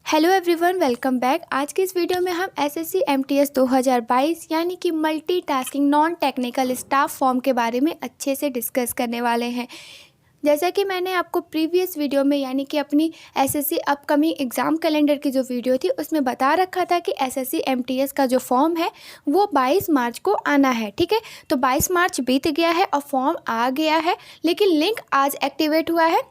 Hello everyone, welcome back. आज की इस वीडियो में हम एसएससी एमटीएस 2022 यानी कि multitasking non technical staff form के बारे में अच्छे से डिस्कस करने वाले हैं। जैसा कि मैंने आपको प्रीवियस वीडियो में यानी कि अपनी एसएससी अपकमिंग एग्ज़ाम कैलेंडर की जो वीडियो थी उसमें बता रखा था कि एसएससी एमटीएस का जो फॉर्म है वो 22 मार्च को आना है। ठीक है, तो 22 मार्च बीत गया है और फॉर्म आ गया है, लेकिन लिंक आज एक्टिवेट हुआ है।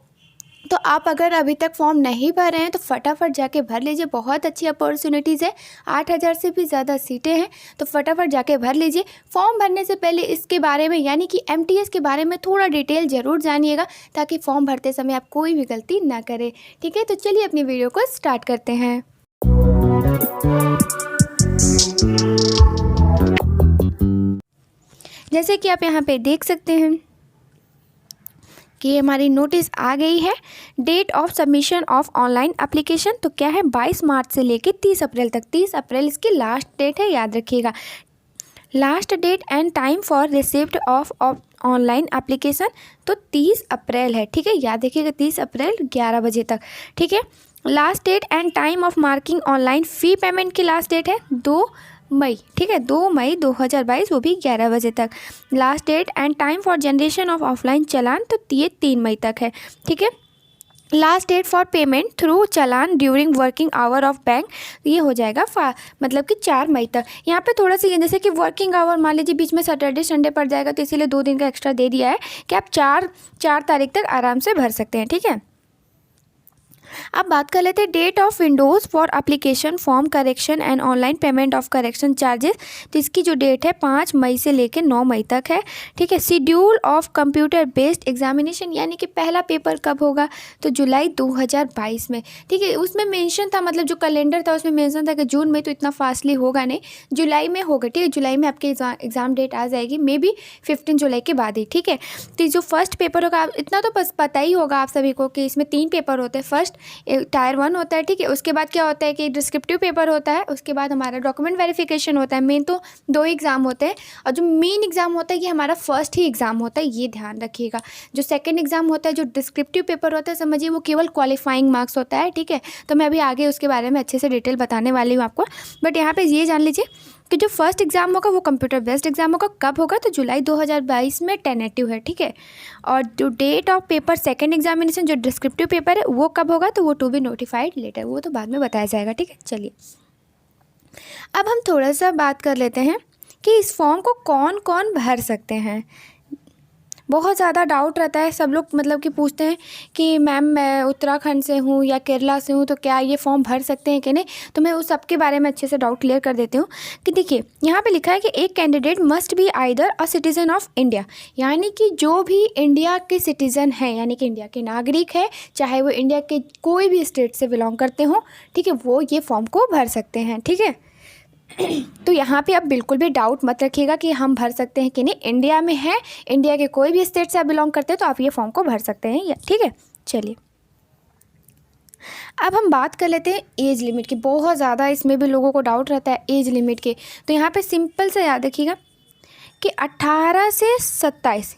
तो आप अगर अभी तक फॉर्म नहीं भर रहे हैं तो फटाफट जाके भर लीजिए। बहुत अच्छी अपॉर्चुनिटीज़ है, 8000 से भी ज़्यादा सीटें हैं, तो फटाफट जाके भर लीजिए। फॉर्म भरने से पहले इसके बारे में यानी कि एमटीएस के बारे में थोड़ा डिटेल ज़रूर जानिएगा, ताकि फॉर्म भरते समय आप कोई भी गलती ना करें। ठीक है, तो चलिए अपनी वीडियो को स्टार्ट करते हैं। जैसे कि आप यहाँ पे देख सकते हैं कि हमारी नोटिस आ गई है। Date of submission of online application तो क्या है, 22 मार्च से लेके 30 अप्रैल तक। 30 अप्रैल इसकी लास्ट डेट है, याद रखिएगा। Last date and time for receipt of online application तो 30 अप्रैल है। ठीक है, याद रखिएगा 30 अप्रैल 11 बजे तक। ठीक है, last date and time of marking online fee payment की लास्ट डेट है 2 मई। ठीक है, 2 मई 2022, वो भी 11 बजे तक। Last date and time for generation of offline challan तो ये 3 मई तक है। ठीक है, last date for payment through challan during working hour of bank ये हो जाएगा मतलब कि 4 मई तक। यहाँ पे थोड़ा सा जैसे कि वर्किंग आवर मान लीजिए बीच में सैटरडे संडे पड़ जाएगा, तो इसीलिए 2 दिन का एक्स्ट्रा दे दिया है कि आप 4 तारीख तक आराम से भर सकते हैं। ठीक है, अब बात कर लेते हैं date of windows for application form correction and online payment of correction charges. तो इसकी जो डेट है 5 मई से लेकर 9 मई तक है। ठीक है, schedule of computer based examination यानी कि पहला पेपर कब होगा, तो जुलाई 2022 में। ठीक है, उसमें मेंशन था, मतलब जो कैलेंडर था उसमें मेंशन था कि जून में, तो इतना फास्टली होगा नहीं, जुलाई में होगा। ठीक है, जुलाई में आपकी एग्ज़ाम डेट आ जाएगी, मे बी 15 जुलाई के बाद ही। ठीक है, तो जो फर्स्ट पेपर होगा, इतना तो बस पता ही होगा आप सभी को कि इसमें 3 पेपर होते हैं। फर्स्ट टायर 1 होता है। ठीक है, उसके बाद क्या होता है कि डिस्क्रिप्टिव पेपर होता है, उसके बाद हमारा डॉक्यूमेंट वेरिफिकेशन होता है। मेन तो 2 एग्ज़ाम होते हैं, और जो मेन एग्ज़ाम होता है ये हमारा फर्स्ट ही एग्ज़ाम होता है, ये ध्यान रखिएगा। जो सेकंड एग्ज़ाम होता है, जो डिस्क्रिप्टिव पेपर होता है, समझिए वो केवल क्वालिफाइंग मार्क्स होता है। ठीक है, तो मैं अभी आगे उसके बारे में अच्छे से डिटेल बताने वाली हूँ आपको, बट यहाँ पर ये जान लीजिए कि जो फर्स्ट एग्ज़ाम होगा वो कंप्यूटर बेस्ड एग्ज़ाम होगा। कब होगा, तो जुलाई 2022 में टेनेटिव है। ठीक है, और जो date of paper second examination जो डिस्क्रिप्टिव पेपर है वो कब होगा, तो वो टू बी नोटिफाइड लेटर, वो तो बाद में बताया जाएगा। ठीक है, चलिए अब हम थोड़ा सा बात कर लेते हैं कि इस फॉर्म को कौन कौन भर सकते हैं। बहुत ज़्यादा डाउट रहता है, सब लोग मतलब कि पूछते हैं कि मैम मैं उत्तराखंड से हूँ या केरला से हूँ, तो क्या ये फॉर्म भर सकते हैं कि नहीं। तो मैं उस सब के बारे में अच्छे से डाउट क्लियर कर देती हूँ कि देखिए यहाँ पे लिखा है कि एक candidate must be either a citizen of India, यानी कि जो भी इंडिया के सिटीज़न हैं, यानी कि इंडिया के नागरिक है, चाहे वो इंडिया के कोई भी स्टेट से बिलोंग करते हों, ठीक है, वो ये फॉर्म को भर सकते हैं। ठीक है, तो यहाँ पे आप बिल्कुल भी डाउट मत रखिएगा कि हम भर सकते हैं कि नहीं। इंडिया में है, इंडिया के कोई भी स्टेट से आप बिलोंग करते हैं तो आप ये फॉर्म को भर सकते हैं। ठीक है, चलिए अब हम बात कर लेते हैं एज लिमिट की। बहुत ज़्यादा इसमें भी लोगों को डाउट रहता है एज लिमिट के, तो यहाँ पे सिंपल से याद रखिएगा कि 18 से 27,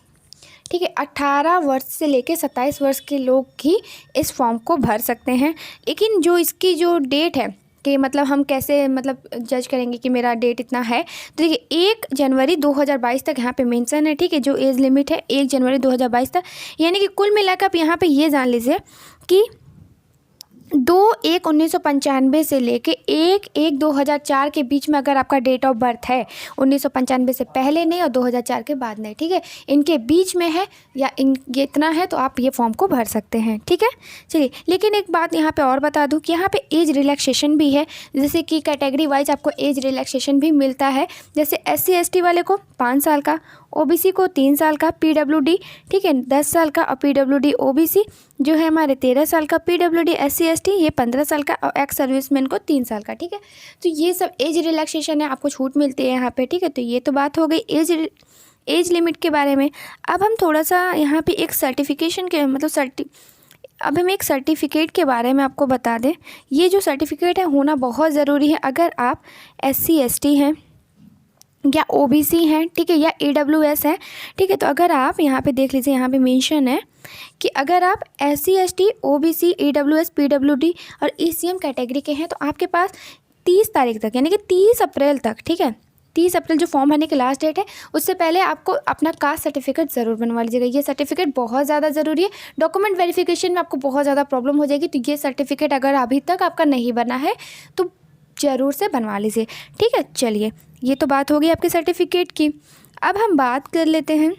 ठीक है, 18 वर्ष से लेकर 27 वर्ष के लोग ही इस फॉर्म को भर सकते हैं। लेकिन जो इसकी जो डेट है कि मतलब हम कैसे मतलब जज करेंगे कि मेरा डेट इतना है, तो देखिए 1 जनवरी 2022 तक यहाँ पे मेंशन है। ठीक है, जो एज लिमिट है 1 जनवरी 2022 तक, यानी कि कुल मिलाकर आप यहाँ पे ये जान लीजिए कि 2/1/1995 से लेके 1/1/2004 के बीच में अगर आपका डेट ऑफ बर्थ है, 1995 से पहले नहीं और 2004 के बाद नहीं, ठीक है, इनके बीच में है या ये इतना है तो आप ये फॉर्म को भर सकते हैं। ठीक है, चलिए लेकिन एक बात यहाँ पे और बता दूँ कि यहाँ पे एज रिलैक्सेशन भी है, जैसे कि कैटेगरी वाइज आपको एज रिलैक्सेशन भी मिलता है। जैसे SC ST वाले को 5 साल का, OBC को 3 साल का, PWD ठीक है 10 साल का, और PWD OBC जो है हमारे 13 साल का, PWD SC ST ये 15 साल का, और एक्स सर्विसमैन को 3 साल का। ठीक है, तो ये सब एज रिलैक्सेशन है, आपको छूट मिलती है यहाँ पे। ठीक है, तो ये तो बात हो गई एज लिमिट के बारे में। अब हम थोड़ा सा यहाँ पे एक सर्टिफिकेशन के मतलब अब हम एक सर्टिफिकेट के बारे में आपको बता दें। ये जो सर्टिफिकेट है होना बहुत ज़रूरी है। अगर आप SC ST हैं या ओबीसी हैं, ठीक है, या ईडब्ल्यूएस है, ठीक है। तो अगर आप यहाँ पे देख लीजिए, यहाँ पे मेंशन है कि अगर आप SC ST OBC EWS PWD और ईसीएम कैटेगरी के हैं तो आपके पास 30 तारीख तक यानी कि 30 अप्रैल तक, ठीक है, 30 अप्रैल जो फॉर्म भरने की लास्ट डेट है उससे पहले आपको अपना कास्ट सर्टिफिकेट ज़रूर बनवा लीजिएगा। ये सर्टिफिकेट बहुत ज़्यादा ज़रूरी है। डॉक्यूमेंट वेरिफिकेशन में आपको बहुत ज़्यादा प्रॉब्लम हो जाएगी, तो ये सर्टिफिकेट अगर अभी तक आपका नहीं बना है तो ज़रूर से बनवा लीजिए, ठीक है। चलिए, ये तो बात हो गई आपके सर्टिफिकेट की। अब हम बात कर लेते हैं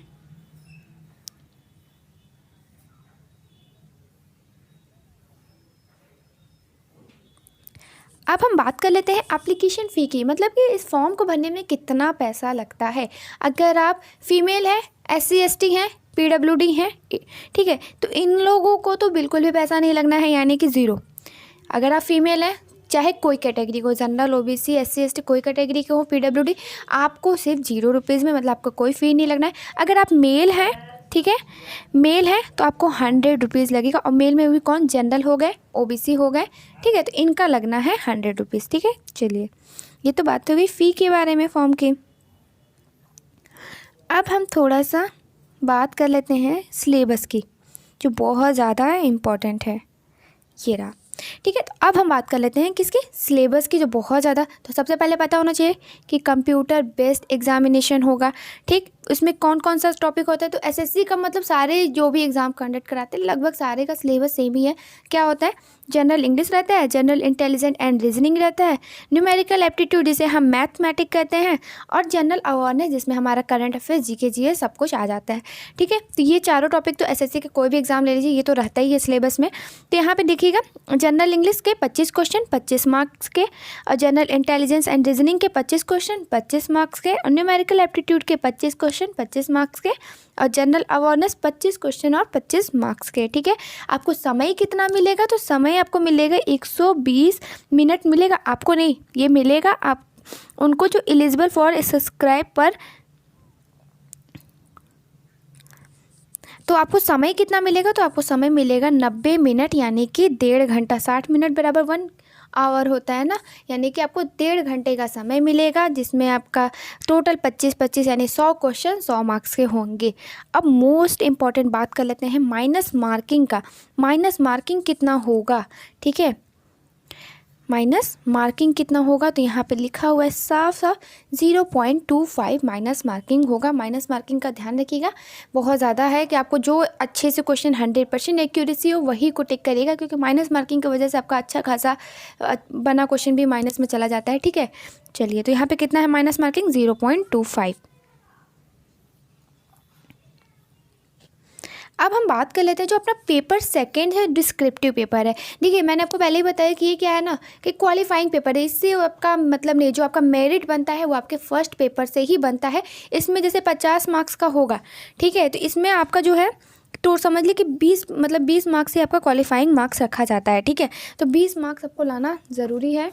एप्लीकेशन फ़ी की, मतलब कि इस फॉर्म को भरने में कितना पैसा लगता है। अगर आप फीमेल हैं, एससी एसटी हैं, पीडब्ल्यूडी हैं, ठीक है, तो इन लोगों को तो बिल्कुल भी पैसा नहीं लगना है, यानी कि ज़ीरो। अगर आप फीमेल हैं, चाहे कोई कैटेगरी को, जनरल ओबीसी एससी एसटी कोई कैटेगरी के हो, पीडब्ल्यूडी, आपको सिर्फ ₹0 में, मतलब आपको कोई फ़ी नहीं लगना है। अगर आप मेल हैं, ठीक है, मेल है तो आपको ₹100 लगेगा, और मेल में भी कौन, जनरल हो गए, ओबीसी हो गए, ठीक है, तो इनका लगना है ₹100, ठीक है। चलिए, ये तो बात हो गई फ़ी के बारे में फॉर्म की। अब हम थोड़ा सा बात कर लेते हैं सिलेबस की, जो बहुत ज़्यादा इम्पॉर्टेंट है। ये रहा, ठीक है। तो अब हम बात कर लेते हैं किसकी, सिलेबस की, जो बहुत ज़्यादा। तो सबसे पहले पता होना चाहिए कि कंप्यूटर बेस्ड एग्जामिनेशन होगा, ठीक। उसमें कौन कौन सा टॉपिक होता है, तो एसएससी का मतलब सारे जो भी एग्ज़ाम कंडक्ट कराते हैं लगभग सारे का सिलेबस सेम ही है। क्या होता है, जनरल इंग्लिश रहता है, जनरल इंटेलिजेंस एंड रीजनिंग रहता है, न्यूमेरिकल एप्टीट्यूड जिसे हम मैथमेटिक कहते हैं, और जनरल अवेयरनेस जिसमें हमारा करंट अफेयर्स, जीके जीएस सब कुछ आ जाता है, ठीक है। तो ये चारों टॉपिक तो एसएससी के कोई भी एग्जाम ले लीजिए, ये तो रहता ही है सिलेबस में। तो यहाँ पे देखिएगा, जनरल इंग्लिश के 25 क्वेश्चन 25 मार्क्स के, और जनरल इंटेलिजेंस एंड रीजनिंग के 25 क्वेश्चन 25 मार्क्स के, और न्यूमेरिकल एप्टीट्यूड के 25 क्वेश्चन 25 मार्क्स के, और जनरल अवेयरनेस 25 क्वेश्चन और 25 मार्क्स के, ठीक है। आपको समय कितना मिलेगा, तो समय आपको मिलेगा 120 मिनट मिलेगा, आपको नहीं, ये मिलेगा आप उनको जो एलिजिबल फॉर सब्सक्राइब पर। तो आपको समय कितना मिलेगा, तो आपको समय मिलेगा 90 मिनट, यानी कि 1.5 घंटा। 60 मिनट बराबर 1 आवर होता है ना, यानी कि आपको 1.5 घंटे का समय मिलेगा, जिसमें आपका टोटल 25-25 यानी 100 क्वेश्चन 100 मार्क्स के होंगे। अब मोस्ट इम्पॉर्टेंट बात कर लेते हैं माइनस मार्किंग का। माइनस मार्किंग कितना होगा, ठीक है, माइनस मार्किंग कितना होगा, तो यहाँ पे लिखा हुआ है साफ साफ 0.25 माइनस मार्किंग होगा। माइनस मार्किंग का ध्यान रखिएगा, बहुत ज़्यादा है कि आपको जो अच्छे से क्वेश्चन 100% एक्यूरेसी हो वही को टिक करिएगा, क्योंकि माइनस मार्किंग की वजह से आपका अच्छा खासा बना क्वेश्चन भी माइनस में चला जाता है, ठीक है। चलिए, तो यहाँ पे कितना है माइनस मार्किंग, 0.25। अब हम बात कर लेते हैं जो अपना पेपर सेकंड है, डिस्क्रिप्टिव पेपर है। देखिए, मैंने आपको पहले ही बताया कि ये क्या है ना, कि क्वालिफाइंग पेपर है। इससे आपका मतलब नहीं, जो आपका मेरिट बनता है वो आपके फर्स्ट पेपर से ही बनता है। इसमें जैसे 50 मार्क्स का होगा, ठीक है, तो इसमें आपका जो है तो समझ लीजिए कि 20 मार्क्स से आपका क्वालिफाइंग मार्क्स रखा जाता है, ठीक है। तो 20 मार्क्स आपको लाना ज़रूरी है।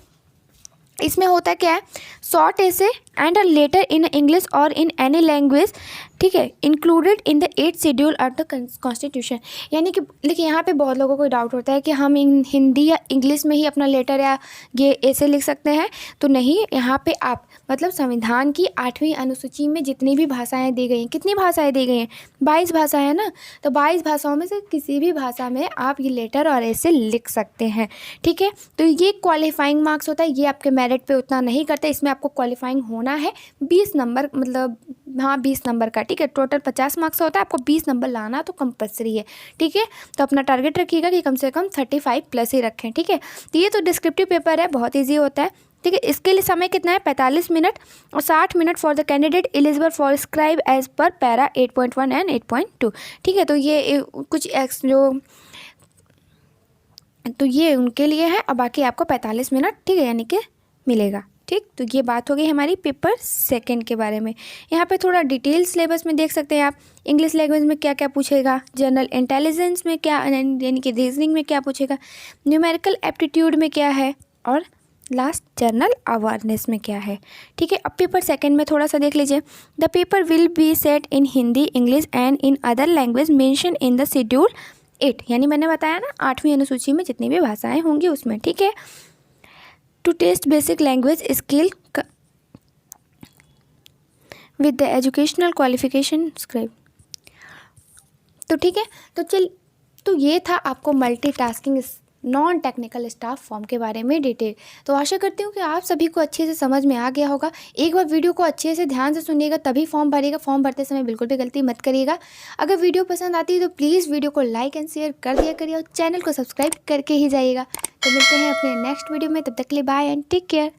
इसमें होता क्या है, short essay and a letter in English or in any language, ठीक है, included in the 8th schedule of the constitution. यानी कि देखिए, यहाँ पे बहुत लोगों को डाउट होता है कि हम हिंदी या इंग्लिश में ही अपना लेटर या ये ऐसे लिख सकते हैं, तो नहीं, यहाँ पे आप मतलब संविधान की 8वीं अनुसूची में जितनी भी भाषाएं दी गई हैं, कितनी भाषाएं दी गई हैं, 22 भाषाएं ना, तो 22 भाषाओं में से किसी भी भाषा में आप ये लेटर और ऐसे लिख सकते हैं, ठीक है। तो ये क्वालिफाइंग मार्क्स होता है, ये आपके मेरिट पे उतना नहीं करते। इसमें आपको क्वालिफाइंग होना है 20 नंबर, मतलब हाँ 20 नंबर का, ठीक है। टोटल 50 मार्क्स होता है, आपको 20 नंबर लाना तो कंपलसरी है, ठीक है। तो अपना टारगेट रखिएगा कि कम से कम 35+ ही रखें, ठीक है। तो ये तो डिस्क्रिप्टिव पेपर है, बहुत ईजी होता है, ठीक है। इसके लिए समय कितना है, 45 मिनट, और 60 minute for the candidate eligible for scribe as per para 8.1 and 8.2, ठीक है। तो ये कुछ तो ये उनके लिए है, और बाकी आपको 45 मिनट, ठीक है, यानी कि मिलेगा, ठीक। तो ये बात हो गई हमारी पेपर सेकंड के बारे में। यहाँ पे थोड़ा डिटेल सिलेबस में देख सकते हैं आप, इंग्लिश लैंग्वेज में क्या क्या पूछेगा, जनरल इंटेलिजेंस में क्या, यानी कि रीजनिंग में क्या पूछेगा, न्यूमेरिकल एप्टीट्यूड में क्या है, और लास्ट जनरल अवेयरनेस में क्या है, ठीक है। अब पेपर सेकंड में थोड़ा सा देख लीजिए। The paper will be set in Hindi, English and in other language mention in the schedule 8, यानी मैंने बताया ना 8वीं अनुसूची में जितनी भी भाषाएं होंगी उसमें, ठीक है। To test basic language skill with the educational qualification scribe. तो ठीक है, तो ये था आपको multitasking non technical staff form के बारे में डिटेल। तो आशा करती हूँ कि आप सभी को अच्छे से समझ में आ गया होगा। एक बार वीडियो को अच्छे से ध्यान से सुनिएगा तभी फॉर्म भरिएगा। फॉर्म भरते समय बिल्कुल भी गलती मत करिएगा। अगर वीडियो पसंद आती है तो प्लीज़ वीडियो को लाइक एंड शेयर कर दिया करिए और चैनल को सब्सक्राइब करके ही जाइएगा। तो मिलते हैं अपने नेक्स्ट वीडियो में, तब तक के लिए बाय एंड टेक केयर।